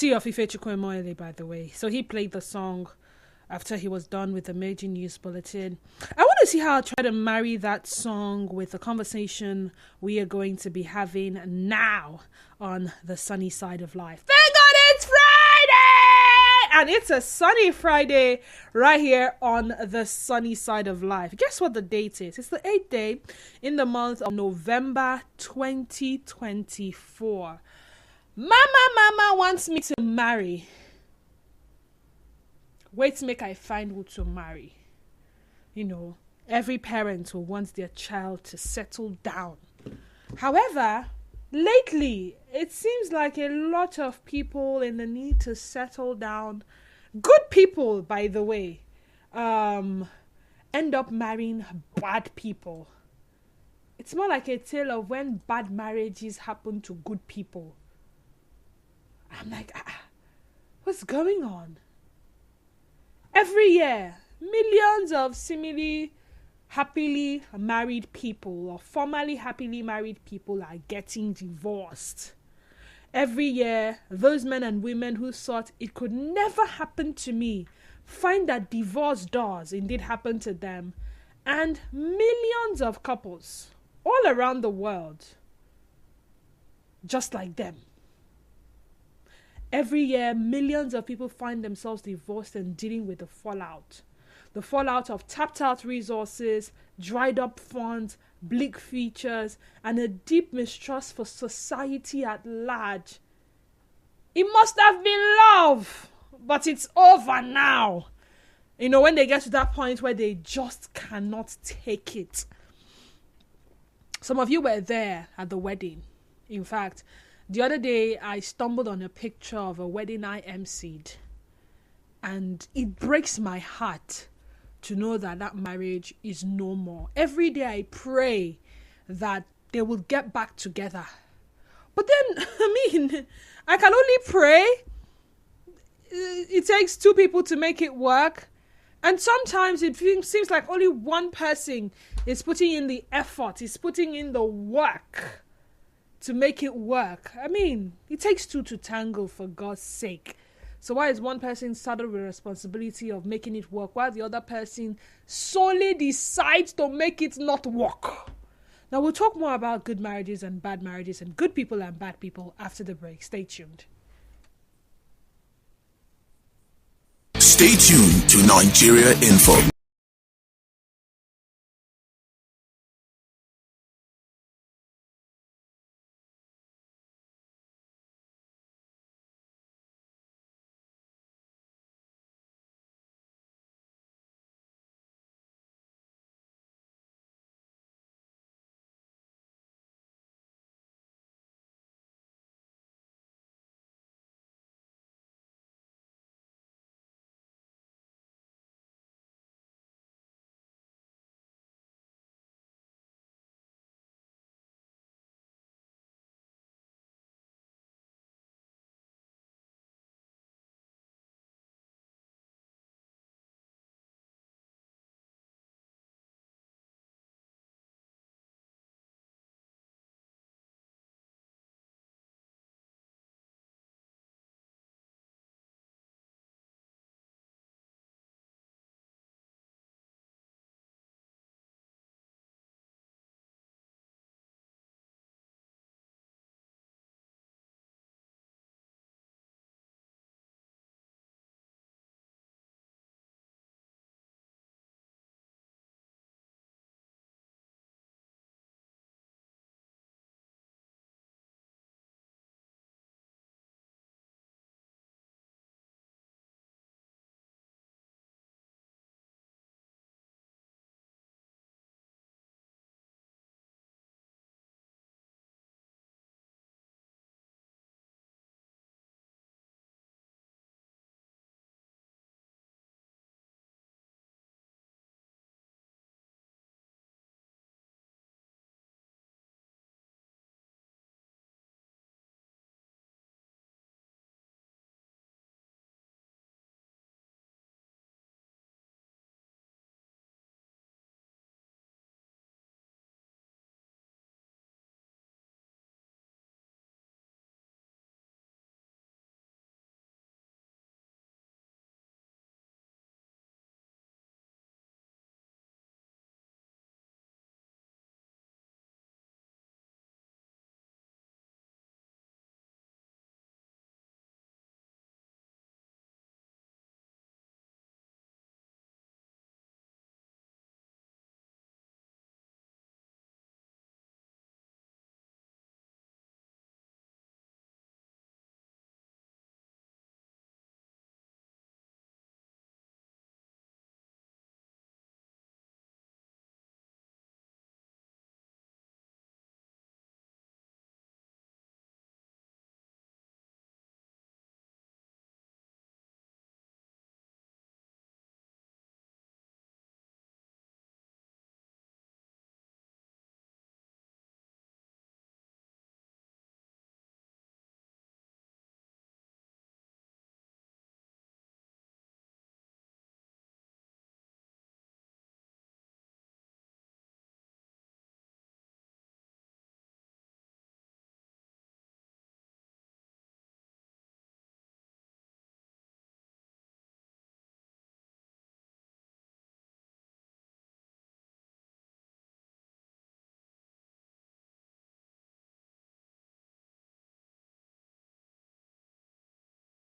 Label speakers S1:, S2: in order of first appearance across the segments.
S1: of Ife Chukwuemoele, by the way. So he played the song after he was done with the major news bulletin. I want to see how I try to marry that song with the conversation we are going to be having now on the sunny side of life. Thank God it's Friday! And it's a sunny Friday right here on the sunny side of life. Guess what the date is? It's the 8th day in the month of November 2024. Mama wants me to marry. Wait, make I find who to marry. You know, every parent will want their child to settle down. However, lately, it seems like a lot of people in the need to settle down, good people, by the way, end up marrying bad people. It's more like a tale of when bad marriages happen to good people. I'm like, what's going on? Every year, millions of seemingly happily married people or formerly happily married people are getting divorced. Every year, those men and women who thought it could never happen to me find that divorce does indeed happen to them, and millions of couples all around the world just like them. Every year, millions of people find themselves divorced and dealing with the fallout. The fallout of tapped out resources, dried up funds, bleak futures, and a deep mistrust for society at large. It must have been love, but it's over now. You know, when they get to that point where they just cannot take it. Some of you were there at the wedding. In fact, the other day, I stumbled on a picture of a wedding I emceed, and it breaks my heart to know that that marriage is no more. Every day I pray that they will get back together. But then, I can only pray. It takes two people to make it work. And sometimes it seems like only one person is putting in the effort, is putting in the work to make it work. It takes two to tango, for God's sake. So why is one person saddled with the responsibility of making it work while the other person solely decides to make it not work? Now we'll talk more about good marriages and bad marriages and good people and bad people after the break. Stay tuned.
S2: Stay tuned to Nigeria Info.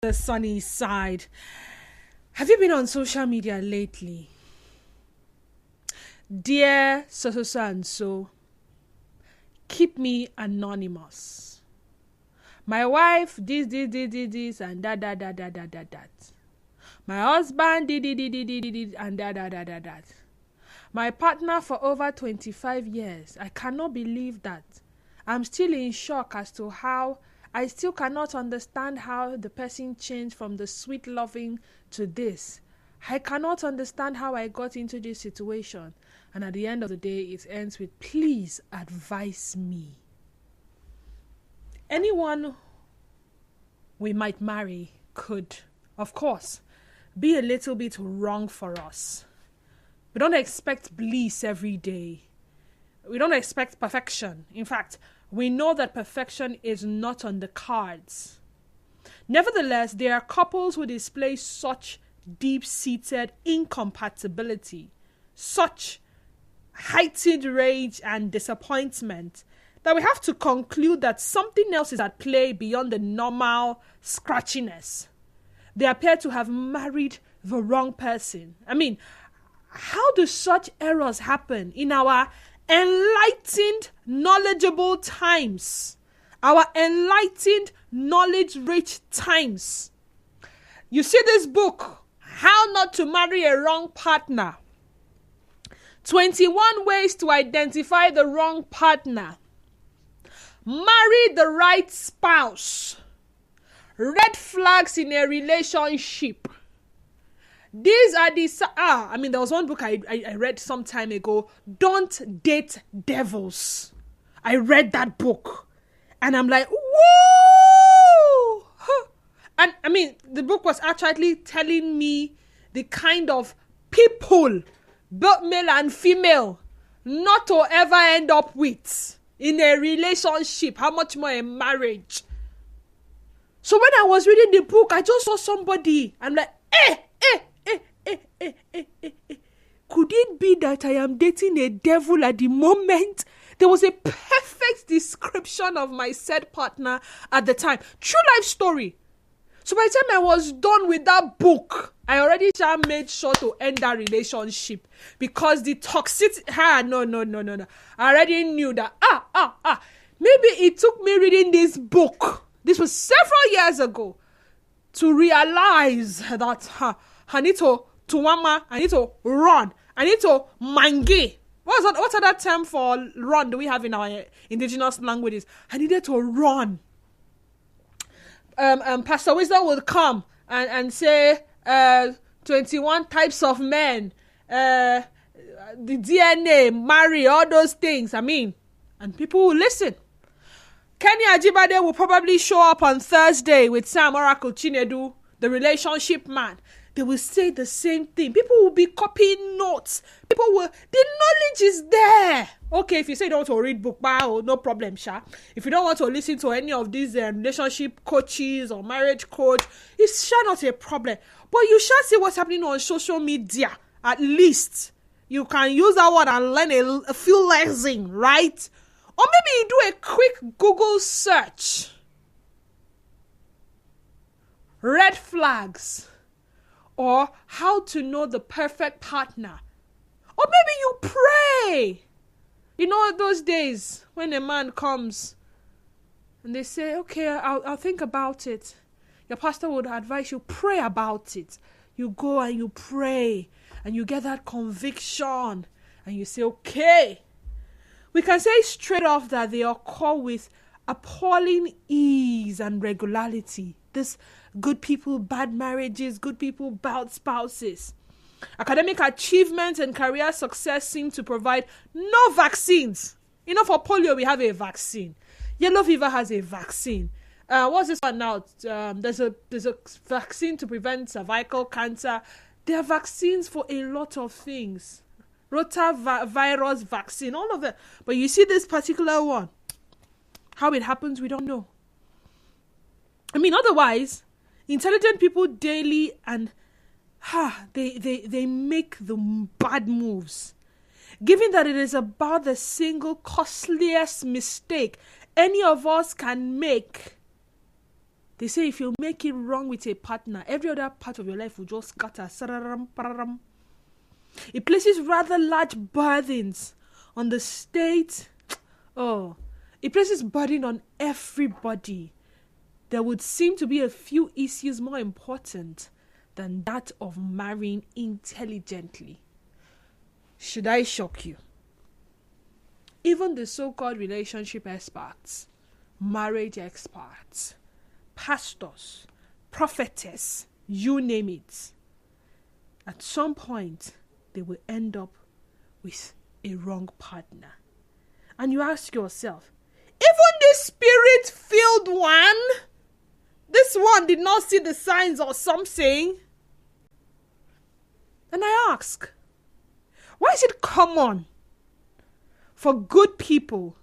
S1: the sunny side. Have you been on social media lately? Dear so and so, keep me anonymous. My wife this and that. My husband did and that. My partner for over 25 years. I cannot believe that. I'm still in shock as to how I still cannot understand how the person changed from the sweet loving to this. I cannot understand how I got into this situation. And at the end of the day, it ends with, please advise me. Anyone we might marry could, of course, be a little bit wrong for us. We don't expect bliss every day. We don't expect perfection. In fact, we know that perfection is not on the cards. Nevertheless, there are couples who display such deep-seated incompatibility, such heightened rage and disappointment, that we have to conclude that something else is at play beyond the normal scratchiness. They appear to have married the wrong person. I mean, how do such errors happen in our enlightened, knowledgeable times? Our enlightened, knowledge-rich times. You see this book, How Not to Marry a Wrong Partner. 21 ways to identify the wrong partner. Marry the right spouse. Red flags in a relationship. These are the... there was one book I read some time ago. Don't Date Devils. I read that book. And I'm like, whoa! And the book was actually telling me the kind of people, both male and female, not to ever end up with in a relationship. How much more a marriage? So when I was reading the book, I just saw somebody. I'm like, could it be that I am dating a devil at the moment? There was a perfect description of my said partner at the time. True life story. So by the time I was done with that book, I already made sure to end that relationship because the toxicity. No. I already knew that. Maybe it took me reading this book. This was several years ago to realize that I need to tuwama, I need to run, I need to mangi. What's that term for run do we have in our indigenous languages? I needed to run. Pastor Wisdom will come and say 21 types of men, the DNA, marry, all those things. And people will listen. Kenny Ajibade will probably show up on Thursday with Sam Oracle Chinedu, the relationship man. They will say the same thing. People will be copying notes. The knowledge is there. Okay, if you say you don't want to read book, no problem, Sha. If you don't want to listen to any of these relationship coaches or marriage coach, it's sure not a problem. But you shall see what's happening on social media. At least you can use that word and learn a few lessons, right? Or maybe you do a quick Google search. Red flags. Or how to know the perfect partner. Or maybe you pray. You know those days when a man comes and they say, okay, I'll think about it. Your pastor would advise you, pray about it. You go and you pray and you get that conviction and you say, okay. We can say straight off that they occur with appalling ease and regularity. This good people, bad marriages, good people, bad spouses. Academic achievements and career success seem to provide no vaccines. For polio, we have a vaccine. Yellow fever has a vaccine. What's this one now? There's a vaccine to prevent cervical cancer. There are vaccines for a lot of things. Rotavirus vaccine, all of it. But you see this particular one. How it happens, we don't know. Otherwise, intelligent people daily and they make the bad moves. Given that it is about the single costliest mistake any of us can make, They say if you make it wrong with a partner, every other part of your life will just scatter. Sararam, pararam. It places rather large burdens on the state. Oh, it places burden on everybody. There would seem to be a few issues more important than that of marrying intelligently. Should I shock you? Even the so-called relationship experts, marriage experts, pastors, prophetess, you name it, at some point they will end up with a wrong partner. And you ask yourself, even this spirit-filled one, this one did not see the signs or something? And I ask, why is it common for good people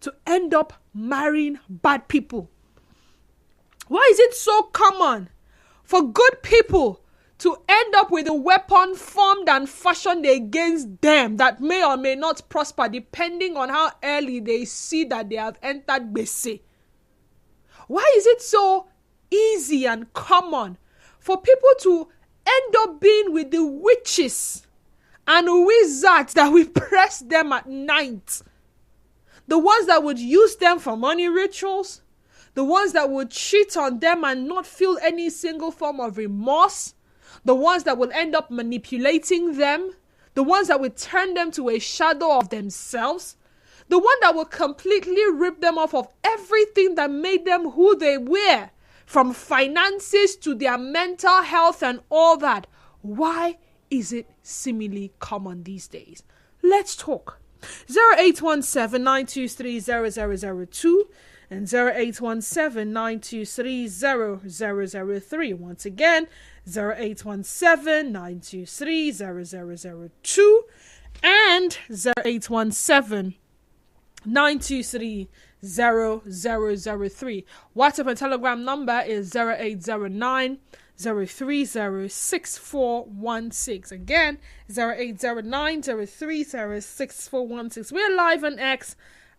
S1: to end up marrying bad people? Why is it so common for good people to end up with a weapon formed and fashioned against them that may or may not prosper depending on how early they see that they have entered bese? Why is it so easy and common for people to end up being with the witches and wizards that will press them at night? The ones that would use them for money rituals, the ones that would cheat on them and not feel any single form of remorse, the ones that will end up manipulating them, the ones that will turn them to a shadow of themselves, the one that will completely rip them off of everything that made them who they were, from finances to their mental health and all that. Why is it seemingly common these days? Let's talk. 0817-923-0002 and 0817-923-0003. Once again, 0817-923-0002 and 0817-923-0003. WhatsApp and Telegram number is 0809-030-6416. Again, 0809-030-6416. We're live on X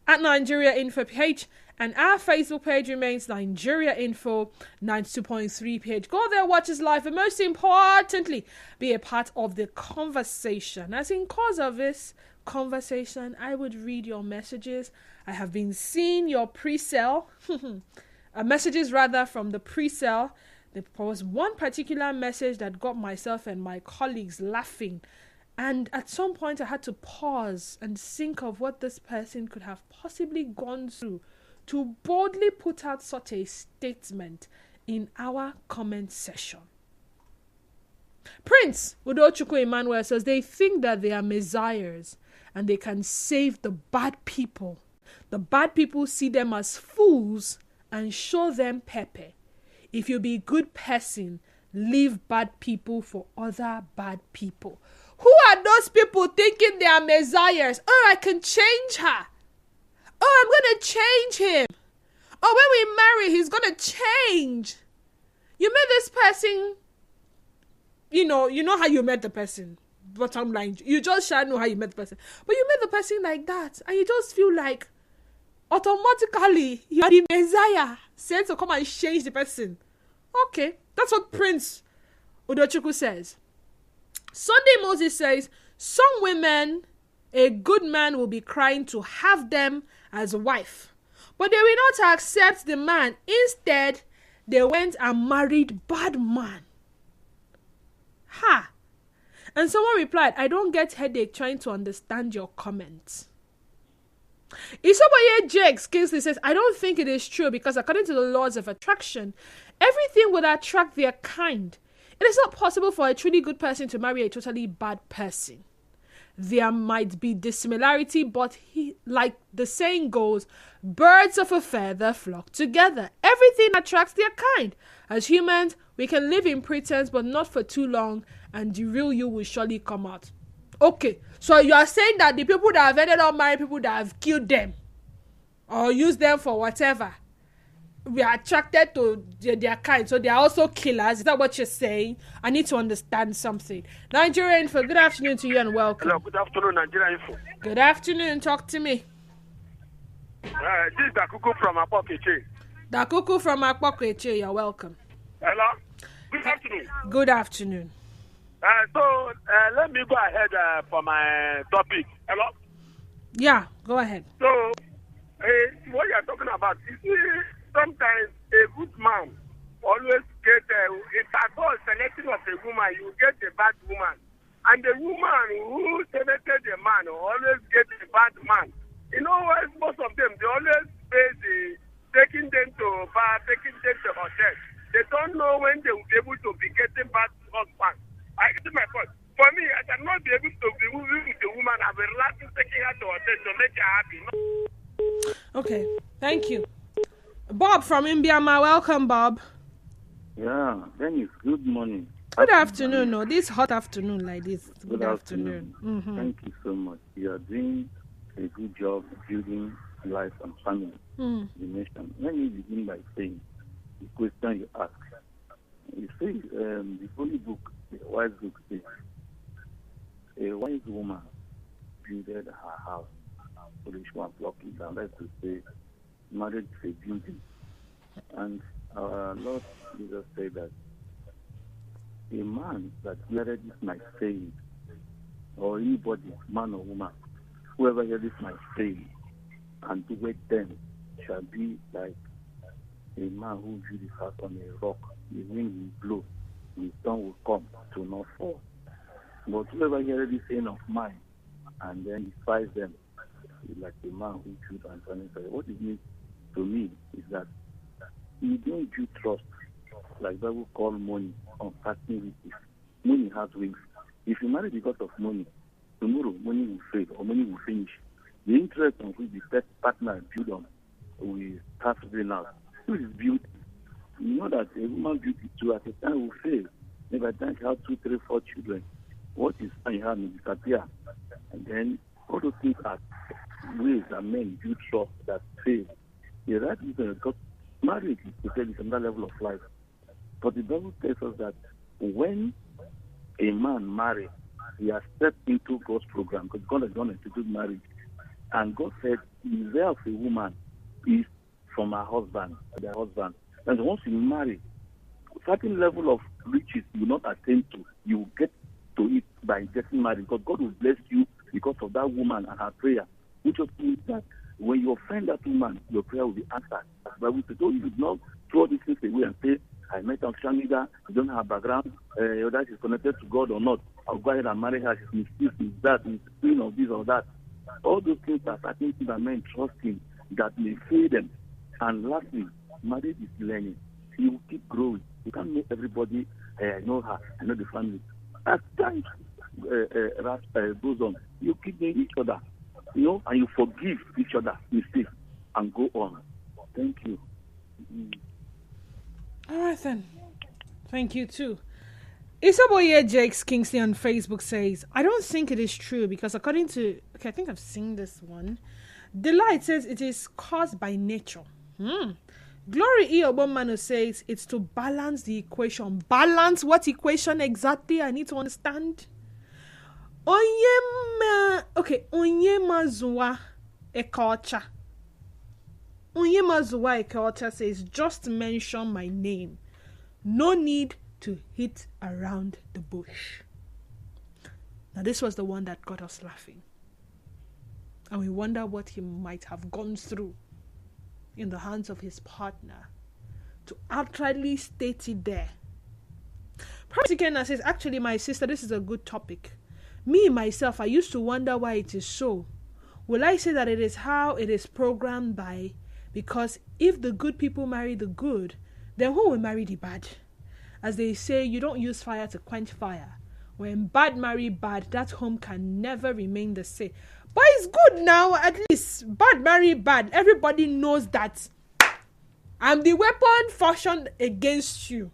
S1: at Nigeria Info PH, and our Facebook page remains Nigeria Info 92.3 PH. Go there, watch us live, and most importantly, be a part of the conversation. As in cause of this conversation, I would read your messages. I have been seeing your pre-sale messages rather from the pre-sale. There was one particular message that got myself and my colleagues laughing, and at some point I had to pause and think of what this person could have possibly gone through to boldly put out such a statement in our comment section. Prince Udochukwu Emmanuel says they think that they are messiahs and they can save the bad people. The bad people see them as fools and show them pepper. If you be a good person, leave bad people for other bad people. Who are those people thinking they are messiahs? Oh, I can change her. Oh, I'm going to change him. Oh, when we marry, he's going to change. You met this person, you know how you met the person. Bottom line, you just shall know how you met the person. But you met the person like that, and you just feel like automatically you are the messiah sent to come and change the person. Okay, that's what Prince Udochukwu says. Sunday Moses says, some women, a good man will be crying to have them as a wife, but they will not accept the man. Instead, they went and married bad man. Ha! And someone replied, I don't get headache trying to understand your comments. Isoboye Jakes Kingsley says, I don't think it is true because according to the laws of attraction, everything would attract their kind. It is not possible for a truly good person to marry a totally bad person. There might be dissimilarity, but like the saying goes, birds of a feather flock together. Everything attracts their kind. As humans, we can live in pretense, but not for too long, and the real you will surely come out. Okay, so you are saying that the people that have ended up marrying people that have killed them or used them for whatever, we are attracted to their kind, so they are also killers. Is that what you're saying? I need to understand something. Nigeria Info, good afternoon to you and welcome.
S3: Hello, good afternoon, Nigeria Info.
S1: Good afternoon, talk to me.
S3: This is Dakuku from Apokeche.
S1: Dakuku from Akpokweche, you're welcome.
S3: Hello. Good afternoon.
S1: Good afternoon.
S3: Let me go ahead for my topic. Hello.
S1: Yeah, go ahead.
S3: So, what you're talking about, you see, sometimes a good man always get, if at all selecting of a woman, you get a bad woman. And the woman who selected the man always get a bad man. You know, most of them, they always pay taking them to bar, taking them to hotel. They don't know when they will be able to be getting bad husband. I get my point. For me, I cannot be able to be moving with a woman and be relaxing, taking her to hotel to make her happy. No?
S1: Okay, thank you. Bob from Imbiama, welcome, Bob.
S4: Yeah, Dennis, good morning.
S1: Good afternoon. No, this hot afternoon like this. Good afternoon.
S4: Mm-hmm. Thank you so much. You are doing a good job building life and family, the nation. Let me begin by saying the question you ask. You see, the holy book, the wise book says, a wise woman builded her house. Foolish one block it down. That's to say, marriage is a building. And our Lord Jesus said that a man that heareth my saying, or anybody, man or woman, whoever heareth my saying, and doeth them, shall be like a man who built his house on a rock. The wind will blow, the storm will come to not fall. But whoever heareth the saying of mine, and then despises them, is like a man who built and turning. What it means to me is that you don't do trust, like Bible call money, on certain riches. Money has wings. If you marry because of money, tomorrow money will fade or money will finish. The interest on which the third partner build on will start running out. Who is built? You know that a woman built it too at a time will fail. Maybe at times you have 2, 3, 4 children. What is you have will disappear. And then all those things are ways that men build trust that fail. The right reason because marriage is to tell you another level of life. But the Bible tells us that when a man marries, he has stepped into God's program because God has done institute marriage. And God said, the way of a woman is from her husband, their husband. And once you marry, a certain level of riches you will not attain to, you will get to it by getting married. Because God will bless you because of that woman and her prayer. Which just means that when you offend that woman, your prayer will be answered. As the Bible says, so you should not throw these things away and say, I met on social media, you don't have a background, whether she's connected to God or not. I'll go ahead and marry her, she's mischief, that, she's queen of this or that. All those things are certain things that men trust in that may fail them. And lastly, marriage is learning. You will keep growing. You can't make everybody, I know her, I know the family. As time goes on, you keep knowing each other, you know, and you forgive each other mistakes and go on. Thank you.
S1: All right then. Thank you too. Isaboye Jakes Kingsley on Facebook says, I don't think it is true because according to, I think I've seen this one. Delight says it is caused by nature. Glory E. Obomano says it's to balance the equation. Balance what equation exactly? I need to understand. Onyema Zuwa Ekocha. Onyema Zuwa Ekocha says, just mention my name. No need to hit around the bush. Now this was the one that got us laughing. And we wonder what he might have gone through in the hands of his partner to outrightly state it there. Prophet Kenna says, actually, my sister, this is a good topic. Me, myself, I used to wonder why it is so. Will I say that it is how it is programmed by? Because if the good people marry the good, then who will marry the bad? As they say, you don't use fire to quench fire. When bad marry bad, that home can never remain the same. But it's good now, at least. Bad marry bad. Everybody knows that I'm the weapon fashioned against you.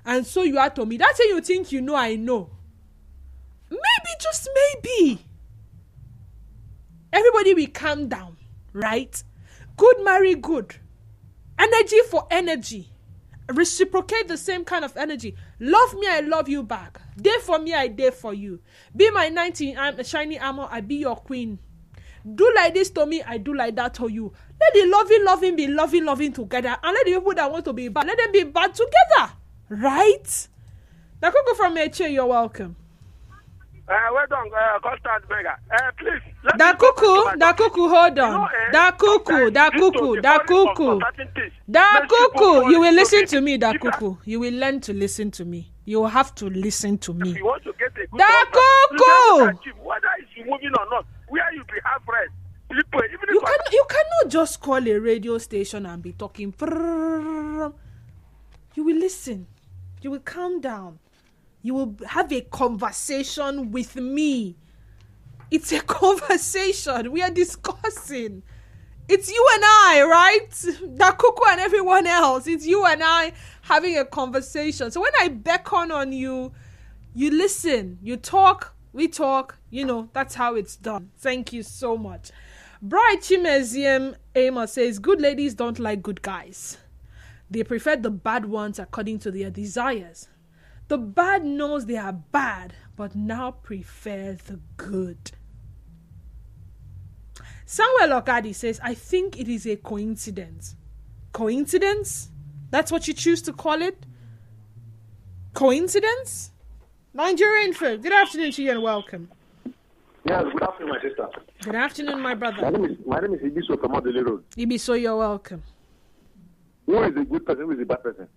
S1: And so you are to me. That's how you think you know I know. Maybe, just maybe. Everybody will calm down, right? Good marry good. Energy for energy. Reciprocate the same kind of energy. Love me, I love you back. Day for me, I day for you. Be my 19 shiny armor, I be your queen. Do like this to me, I do like that to you. Let the loving be loving together, and let the people that want to be bad, let them be bad together, right? Dakuku from Eche, you're welcome.
S3: Well done, Constant Mega. Please.
S1: Dakuku, hold on. Dakuku, you will listen to me, Dakuku. You will learn to listen to me. You will have to listen to me.
S3: If you want to get a good
S1: Dakuku!
S3: Whether it's moving or not, where you be have friends.
S1: You cannot just call a radio station and be talking. You will listen. You will calm down. You will have a conversation with me. It's a conversation. We are discussing. It's you and I, right? Dakuku and everyone else. It's you and I having a conversation. So when I beckon on you, you listen. You talk. We talk. That's how it's done. Thank you so much. Bright Chimezium Amos says, good ladies don't like good guys. They prefer the bad ones according to their desires. The bad knows they are bad, but now prefer the good. Samuel Okadi says, I think it is a coincidence. Coincidence? That's what you choose to call it? Coincidence? Nigerian folk, good afternoon to you and welcome.
S5: Yes, good afternoon, my sister.
S1: Good afternoon, my brother.
S5: My name is Ibiso from Adele Road.
S1: Ibiso, you're welcome.
S5: Who is a good person, who is a bad person?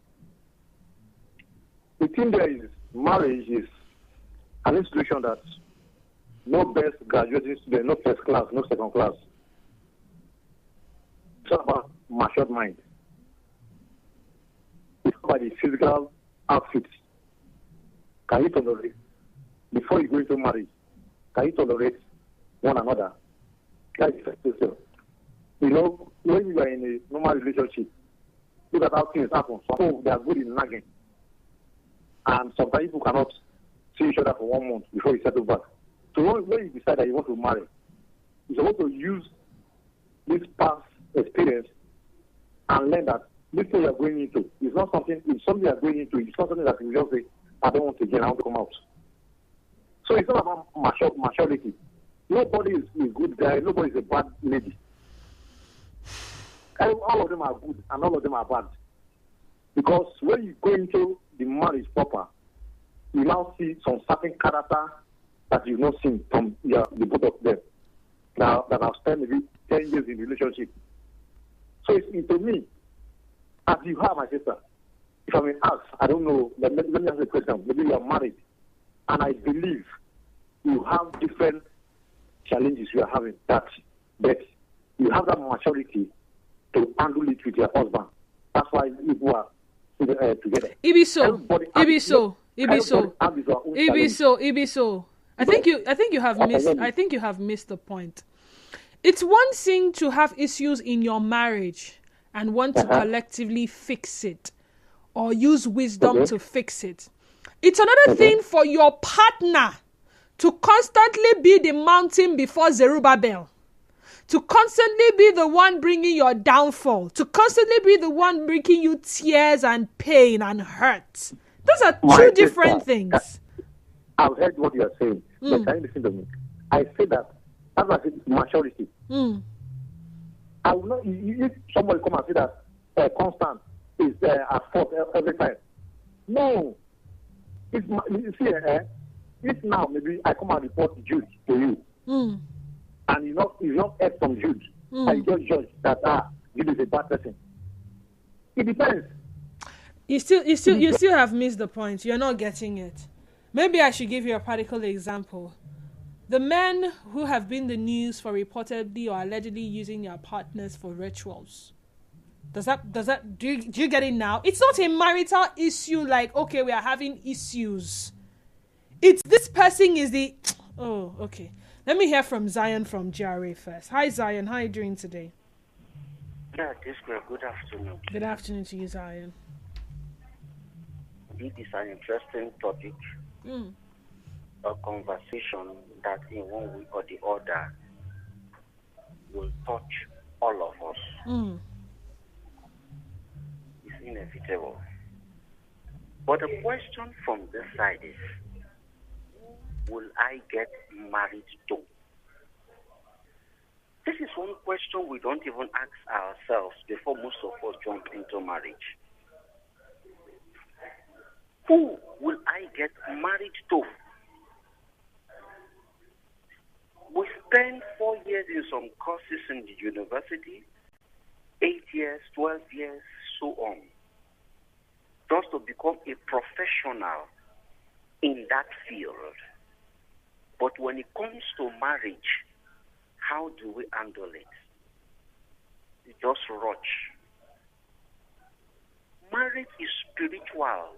S5: The thing there is, marriage is an institution that no best graduating student, no first class, no second class. It's about matured mind. It's about the physical outfit. Can you tolerate? Before you go into marriage, can you tolerate one another? That is yourself. When you are in a normal relationship, look at how things happen. Some they are good in nagging. And sometimes people cannot see each other for 1 month before you settle back. So when you decide that you want to marry, you're supposed to use this past experience and learn that this thing you're going into is not something, it's something you're going into, it's not something that you just say, I don't want to get, I want to come out. So it's not about maturity. Nobody is a good guy, nobody is a bad lady. All of them are good and all of them are bad. Because when you go into the marriage proper, you now see some certain character that you've not seen from the both of them that have spent maybe 10 years in relationship. So it's to me, as you have, my sister, if I may ask, I don't know, let me ask a question. Maybe you are married, and I believe you have different challenges you are having, but you have that maturity to handle it with your husband. That's why people are together. Ibiso.
S1: I think you have missed the point. It's one thing to have issues in your marriage and want to collectively fix it or use wisdom to fix it. It's another thing for your partner to constantly be the mountain before Zerubbabel, to constantly be the one bringing your downfall, to constantly be the one bringing you tears and pain and hurt. Those are two different things.
S5: I've heard what you are saying, but can you listen to me? I say that that's why I say maturity. I will not, if somebody come and say that Constant is at fault every time. No. You see, if now maybe I come and report Jude to you, and you not heard from Jude, and you just judge that Jude is a bad person. It depends.
S1: You still have missed the point. You're not getting it. Maybe I should give you a practical example. The men who have been in the news for reportedly or allegedly using their partners for rituals. Do you get it now? It's not a marital issue like, okay, we are having issues. It's this person is the... Oh, okay. Let me hear from Zion from GRA first. Hi, Zion. How are you doing today?
S6: Yeah, this girl. Good afternoon.
S1: Good afternoon to you, Zion.
S6: This is an interesting topic. A conversation that in one way or the other will touch all of us. It's inevitable. But the question from this side is, will I get married to? This is one question we don't even ask ourselves before most of us jump into marriage. Who will I get married to? We spend 4 years in some courses in the university, 8 years, 12 years, so on, just to become a professional in that field. But when it comes to marriage, how do we handle it? We just rush. Marriage is spiritual.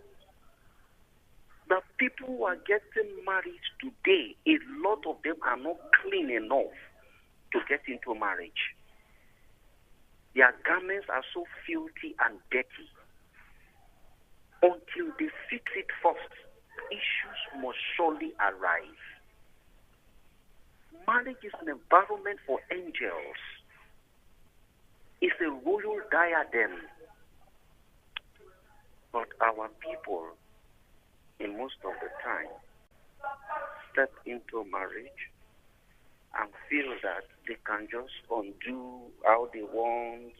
S6: The people who are getting married today, a lot of them are not clean enough to get into marriage. Their garments are so filthy and dirty. Until they fix it first, issues must surely arise. Marriage is an environment for angels. It's a royal diadem. But our people, in most of the time, step into marriage and feel that they can just undo how they want,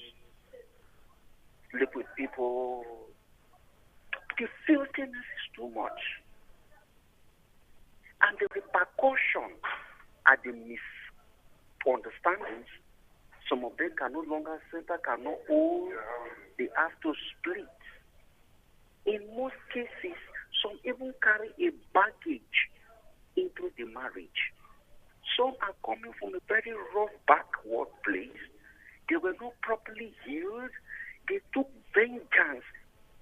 S6: sleep with people. The filthiness is too much. And the repercussion are the misunderstandings. Some of them can no longer settle, cannot hold. They have to split. In most cases, some even carry a baggage into the marriage. Some are coming from a very rough backward place. They were not properly healed. They took vengeance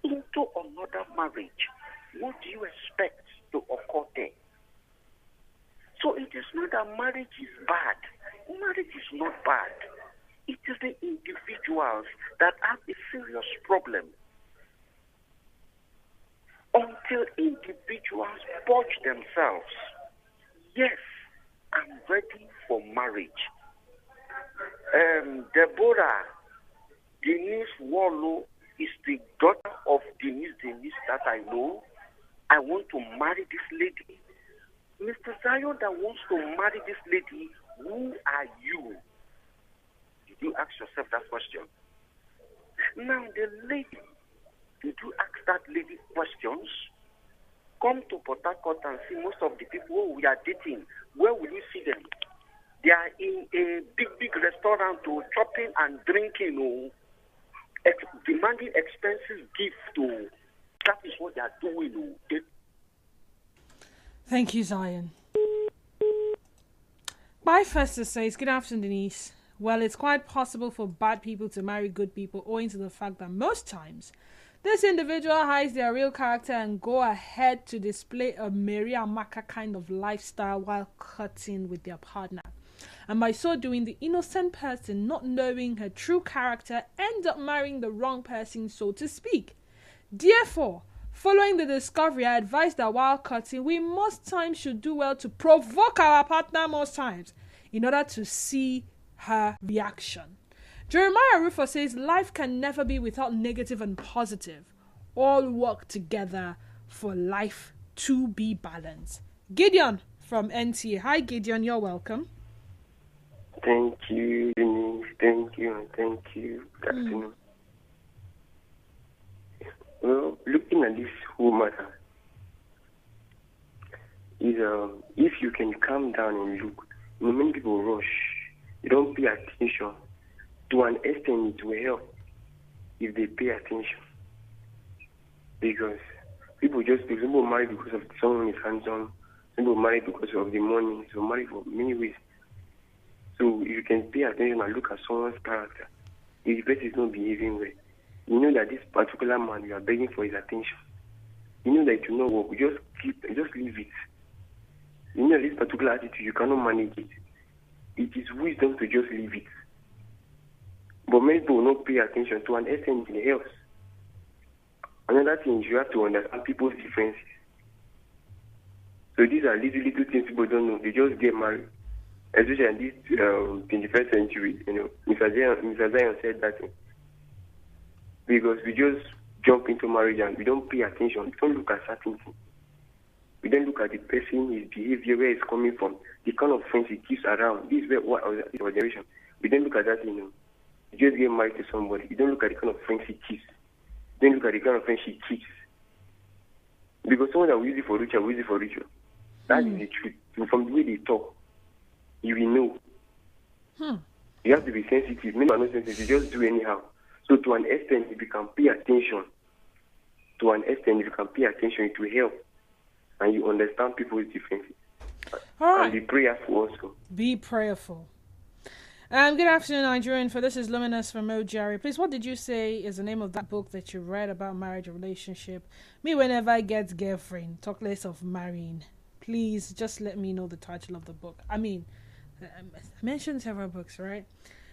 S6: into another marriage. What do you expect to occur there? So it is not that marriage is bad. Marriage is not bad. It is the individuals that have a serious problem. Until individuals purge themselves, yes, I'm ready for marriage. Deborah Denise Wallow is the daughter of Denise that I know. I want to marry this lady. Mr. Zion that wants to marry this lady, who are you? Did you ask yourself that question? Now the lady, did you ask that lady questions? Come to Port Harcourt and see most of the people who we are dating. Where will you see them? They are in a big restaurant shopping and drinking, demanding expensive gifts. That is what they are doing.
S1: Thank you, Zion. Bye Festus says, good afternoon, Denise. Well, it's quite possible for bad people to marry good people owing to the fact that most times this individual hides their real character and go ahead to display a Mary Amaka kind of lifestyle while cutting with their partner. And by so doing, the innocent person, not knowing her true character, ends up marrying the wrong person, so to speak. Therefore, following the discovery, I advise that while cutting, we most times should do well to provoke our partner most times in order to see her reaction. Jeremiah Rufus says, life can never be without negative and positive. All work together for life to be balanced. Gideon from NTA. Hi Gideon, you're welcome.
S7: Thank you, Denise. Thank you and thank you. Good afternoon. Well, looking at this whole matter, is if you can calm down and look, many people rush. You don't pay attention. To an extent, it will help if they pay attention. Because people marry because of someone is handsome. People marry because of the money. So marry for many ways. So if you can pay attention and look at someone's character, if the person is not behaving well, you know that this particular man you are begging for his attention. You know that it will not work. Just leave it. You know this particular attitude, you cannot manage it. It is wisdom to just leave it. But many people will not pay attention to an extent it helps. Another thing is you have to understand people's differences. So these are little things people don't know. They just get married. Especially in this 21st century, Mr. Zion said that thing. Because we just jump into marriage and we don't pay attention. We don't look at certain things. We don't look at the person, his behavior, where it's coming from, the kind of friends he keeps around. This is our generation. You don't look at that, you just get married to somebody. You don't look at the kind of friends he keeps. You don't look at the kind of friends she keeps. Because someone that will use it for richer will use it for richer. That is the truth. So from the way they talk, you will know. You have to be sensitive. Many are not sensitive. You just do anyhow. So to an extent, if you can pay attention, it will help. And you understand people's differences.
S1: All right.
S7: And be prayerful also.
S1: Be prayerful. Good afternoon, Nigerian. For this is Luminous from Ojari. Please, what did you say is the name of that book that you read about marriage or relationship? Me, whenever I get girlfriend, talk less of marrying. Please, just let me know the title of the book. I mean, I mentioned several books, right?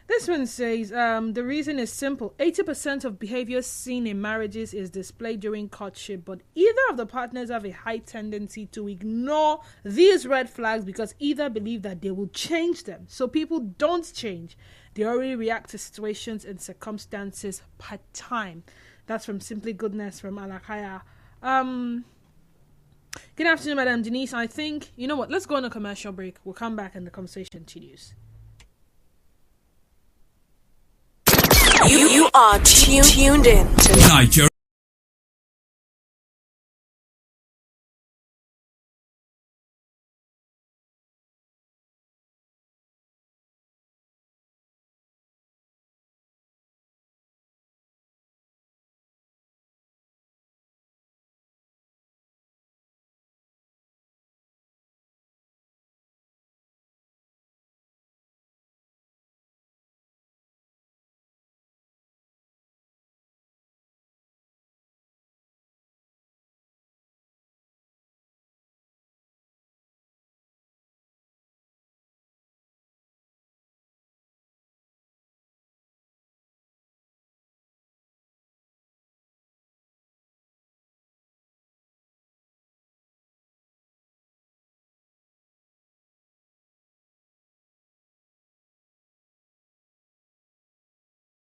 S1: This one says, the reason is simple. 80% of behavior seen in marriages is displayed during courtship, but either of the partners have a high tendency to ignore these red flags because either believe that they will change them. So people don't change. They already react to situations and circumstances per time. That's from Simply Goodness from Alakaya. Good afternoon, Madam Denise. I think, you know what, let's go on a commercial break. We'll come back and the conversation continues.
S8: You are tuned in to
S2: Nigeria